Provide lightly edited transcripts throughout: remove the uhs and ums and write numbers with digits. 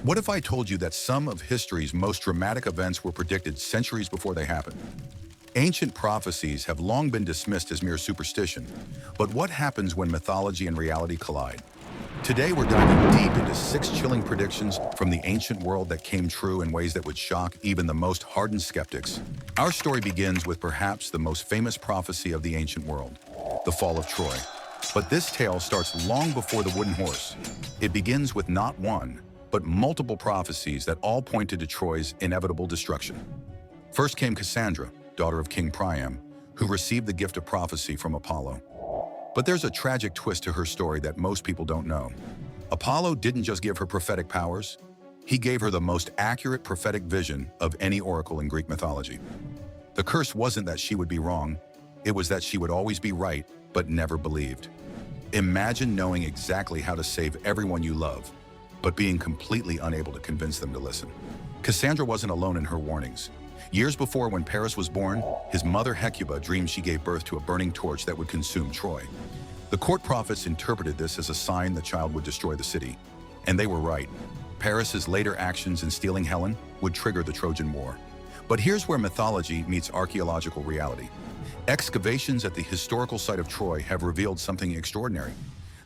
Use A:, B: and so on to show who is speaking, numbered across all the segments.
A: What if I told you that some of history's most dramatic events were predicted centuries before they happened? Ancient prophecies have long been dismissed as mere superstition, but what happens when mythology and reality collide? Today we're diving deep into 6 chilling predictions from the ancient world that came true in ways that would shock even the most hardened skeptics. Our story begins with perhaps the most famous prophecy of the ancient world, the fall of Troy. But this tale starts long before the wooden horse. It begins with not one, but multiple prophecies that all pointed to Troy's inevitable destruction. First came Cassandra, daughter of King Priam, who received the gift of prophecy from Apollo. But there's a tragic twist to her story that most people don't know. Apollo didn't just give her prophetic powers, he gave her the most accurate prophetic vision of any oracle in Greek mythology. The curse wasn't that she would be wrong, it was that she would always be right, but never believed. Imagine knowing exactly how to save everyone you love, but being completely unable to convince them to listen. Cassandra wasn't alone in her warnings. Years before, when Paris was born, his mother Hecuba dreamed she gave birth to a burning torch that would consume Troy. The court prophets interpreted this as a sign the child would destroy the city. And they were right. Paris's later actions in stealing Helen would trigger the Trojan War. But here's where mythology meets archaeological reality. Excavations at the historical site of Troy have revealed something extraordinary.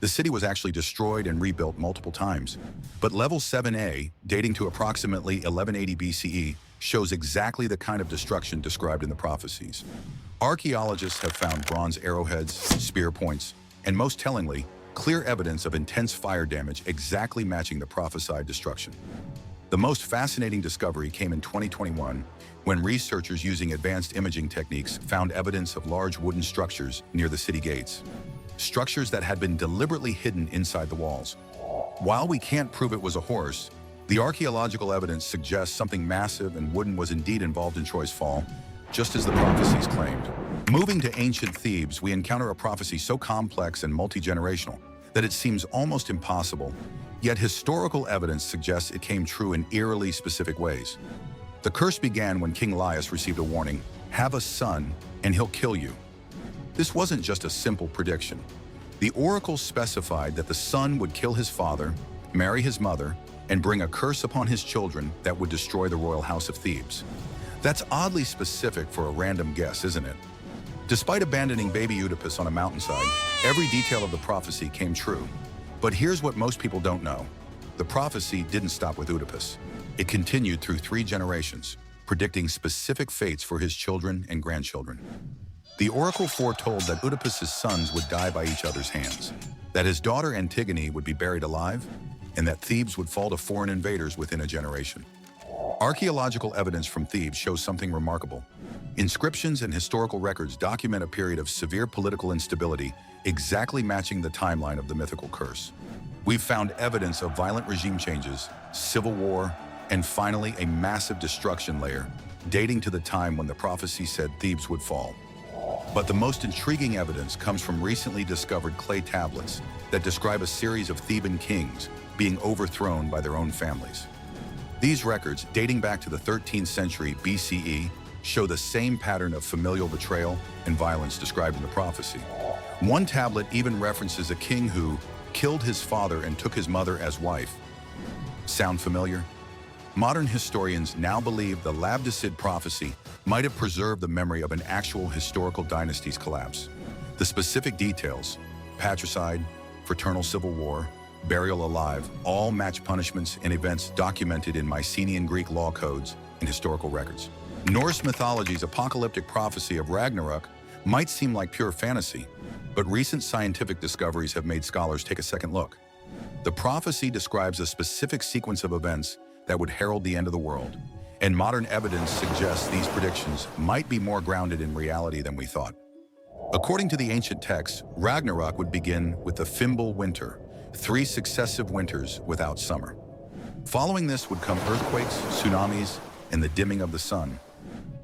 A: The city was actually destroyed and rebuilt multiple times. But level 7A, dating to approximately 1180 BCE, shows exactly the kind of destruction described in the prophecies. Archaeologists have found bronze arrowheads, spear points, and most tellingly, clear evidence of intense fire damage exactly matching the prophesied destruction. The most fascinating discovery came in 2021 when researchers using advanced imaging techniques found evidence of large wooden structures near the city gates. Structures that had been deliberately hidden inside the walls. While we can't prove it was a horse, the archaeological evidence suggests something massive and wooden was indeed involved in Troy's fall, just as the prophecies claimed. Moving to ancient Thebes, we encounter a prophecy so complex and multi-generational that it seems almost impossible, yet historical evidence suggests it came true in eerily specific ways. The curse began when King Laius received a warning, "Have a son, and he'll kill you." This wasn't just a simple prediction. The oracle specified that the son would kill his father, marry his mother, and bring a curse upon his children that would destroy the royal house of Thebes. That's oddly specific for a random guess, isn't it? Despite abandoning baby Oedipus on a mountainside, every detail of the prophecy came true. But here's what most people don't know. The prophecy didn't stop with Oedipus. It continued through 3 generations, predicting specific fates for his children and grandchildren. The oracle foretold that Oedipus's sons would die by each other's hands, that his daughter Antigone would be buried alive, and that Thebes would fall to foreign invaders within a generation. Archaeological evidence from Thebes shows something remarkable. Inscriptions and historical records document a period of severe political instability, exactly matching the timeline of the mythical curse. We've found evidence of violent regime changes, civil war, and finally a massive destruction layer, dating to the time when the prophecy said Thebes would fall. But the most intriguing evidence comes from recently discovered clay tablets that describe a series of Theban kings being overthrown by their own families. These records, dating back to the 13th century BCE, show the same pattern of familial betrayal and violence described in the prophecy. One tablet even references a king who killed his father and took his mother as wife. Sound familiar? Modern historians now believe the Labdacid prophecy might have preserved the memory of an actual historical dynasty's collapse. The specific details, patricide, fraternal civil war, burial alive, all match punishments and events documented in Mycenaean Greek law codes and historical records. Norse mythology's apocalyptic prophecy of Ragnarok might seem like pure fantasy, but recent scientific discoveries have made scholars take a second look. The prophecy describes a specific sequence of events that would herald the end of the world, and modern evidence suggests these predictions might be more grounded in reality than we thought. According to the ancient texts, Ragnarok would begin with the Fimbul winter, 3 successive winters without summer. Following this would come earthquakes, tsunamis, and the dimming of the sun.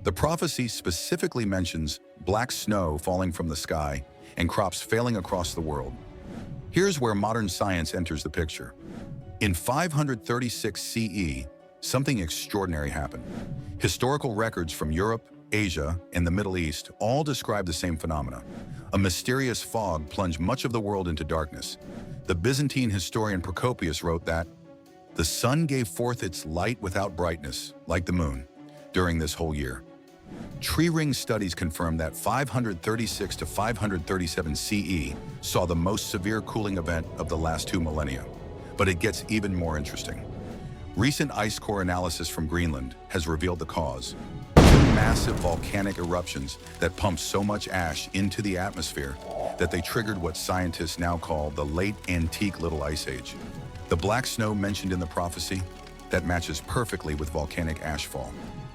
A: The prophecy specifically mentions black snow falling from the sky and crops failing across the world. Here's where modern science enters the picture. In 536 CE, something extraordinary happened. Historical records from Europe, Asia, and the Middle East all describe the same phenomena. A mysterious fog plunged much of the world into darkness. The Byzantine historian Procopius wrote that, The sun gave forth its light without brightness, like the moon, during this whole year. Tree ring studies confirm that 536 to 537 CE saw the most severe cooling event of the last 2 millennia. But it gets even more interesting. Recent ice core analysis from Greenland has revealed the cause. Two massive volcanic eruptions that pumped so much ash into the atmosphere that they triggered what scientists now call the late antique Little Ice Age. The black snow mentioned in the prophecy, that matches perfectly with volcanic ashfall.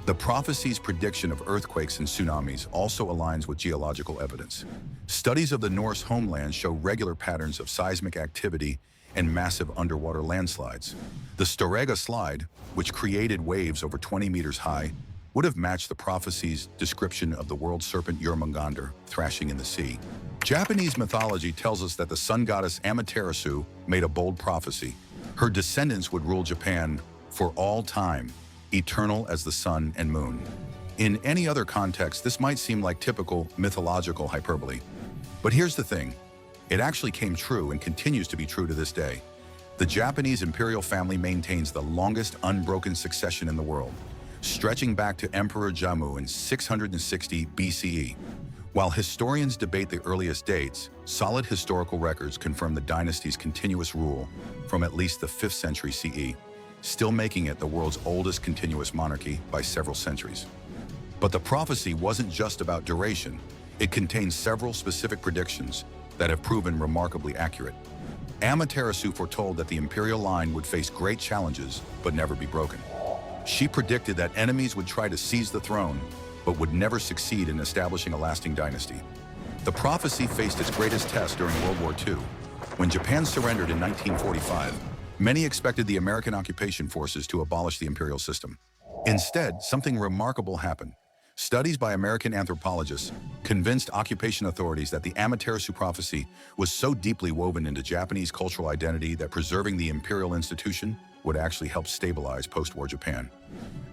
A: The prophecy's prediction of earthquakes and tsunamis also aligns with geological evidence. Studies of the Norse homeland show regular patterns of seismic activity and massive underwater landslides. The Storegga slide, which created waves over 20 meters high, would have matched the prophecy's description of the world serpent Jormungandr thrashing in the sea. Japanese mythology tells us that the sun goddess Amaterasu made a bold prophecy. Her descendants would rule Japan for all time, eternal as the sun and moon. In any other context, this might seem like typical mythological hyperbole. But here's the thing. It actually came true and continues to be true to this day. The Japanese imperial family maintains the longest unbroken succession in the world, stretching back to Emperor Jommu in 660 BCE. While historians debate the earliest dates, solid historical records confirm the dynasty's continuous rule from at least the 5th century CE, still making it the world's oldest continuous monarchy by several centuries. But the prophecy wasn't just about duration. It contains several specific predictions that have proven remarkably accurate. Amaterasu foretold that the imperial line would face great challenges but never be broken. She predicted that enemies would try to seize the throne, but would never succeed in establishing a lasting dynasty. The prophecy faced its greatest test during World War II. When Japan surrendered in 1945, many expected the American occupation forces to abolish the imperial system. Instead, something remarkable happened. Studies by American anthropologists convinced occupation authorities that the Amaterasu prophecy was so deeply woven into Japanese cultural identity that preserving the imperial institution would actually help stabilize post-war Japan.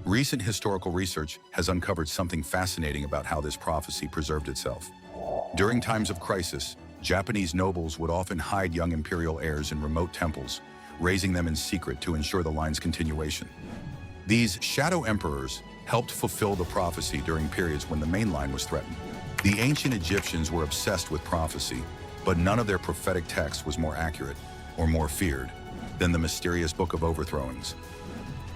A: Recent historical research has uncovered something fascinating about how this prophecy preserved itself. During times of crisis, Japanese nobles would often hide young imperial heirs in remote temples, raising them in secret to ensure the line's continuation. These shadow emperors helped fulfill the prophecy during periods when the main line was threatened. The ancient Egyptians were obsessed with prophecy, but none of their prophetic texts was more accurate or more feared than the mysterious Book of Overthrowings.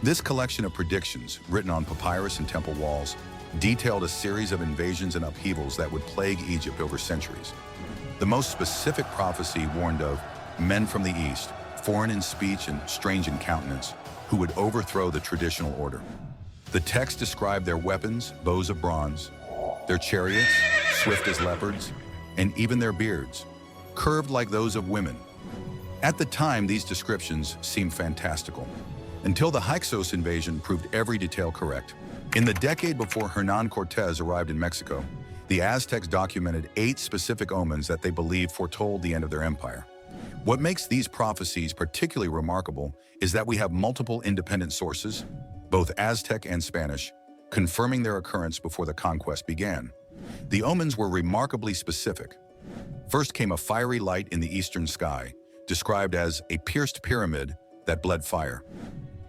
A: This collection of predictions, written on papyrus and temple walls, detailed a series of invasions and upheavals that would plague Egypt over centuries. The most specific prophecy warned of men from the east, foreign in speech and strange in countenance, who would overthrow the traditional order. The text described their weapons, bows of bronze, their chariots, swift as leopards, and even their beards, curved like those of women. At the time, these descriptions seemed fantastical, until the Hyksos invasion proved every detail correct. In the decade before Hernán Cortés arrived in Mexico, the Aztecs documented 8 specific omens that they believed foretold the end of their empire. What makes these prophecies particularly remarkable is that we have multiple independent sources, both Aztec and Spanish, confirming their occurrence before the conquest began. The omens were remarkably specific. First came a fiery light in the eastern sky, described as a pierced pyramid that bled fire.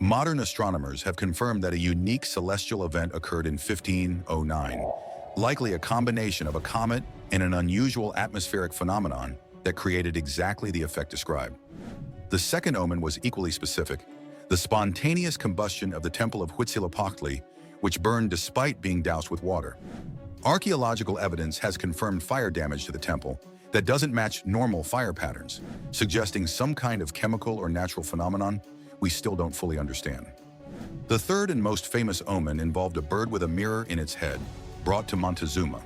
A: Modern astronomers have confirmed that a unique celestial event occurred in 1509, likely a combination of a comet and an unusual atmospheric phenomenon that created exactly the effect described. The second omen was equally specific, the spontaneous combustion of the temple of Huitzilopochtli, which burned despite being doused with water. Archaeological evidence has confirmed fire damage to the temple that doesn't match normal fire patterns, suggesting some kind of chemical or natural phenomenon we still don't fully understand. The third and most famous omen involved a bird with a mirror in its head, brought to Montezuma.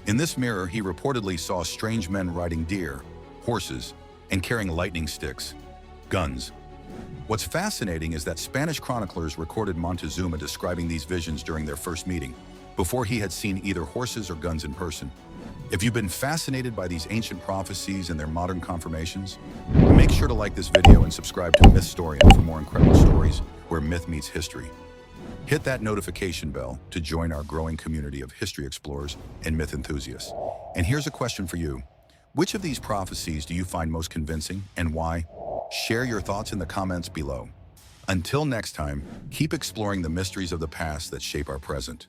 A: In this mirror, he reportedly saw strange men riding deer, horses, and carrying lightning sticks, guns. What's fascinating is that Spanish chroniclers recorded Montezuma describing these visions during their first meeting, before he had seen either horses or guns in person. If you've been fascinated by these ancient prophecies and their modern confirmations, make sure to like this video and subscribe to Mythstorian for more incredible stories where myth meets history. Hit that notification bell to join our growing community of history explorers and myth enthusiasts. And here's a question for you. Which of these prophecies do you find most convincing and why? Share your thoughts in the comments below. Until next time, keep exploring the mysteries of the past that shape our present.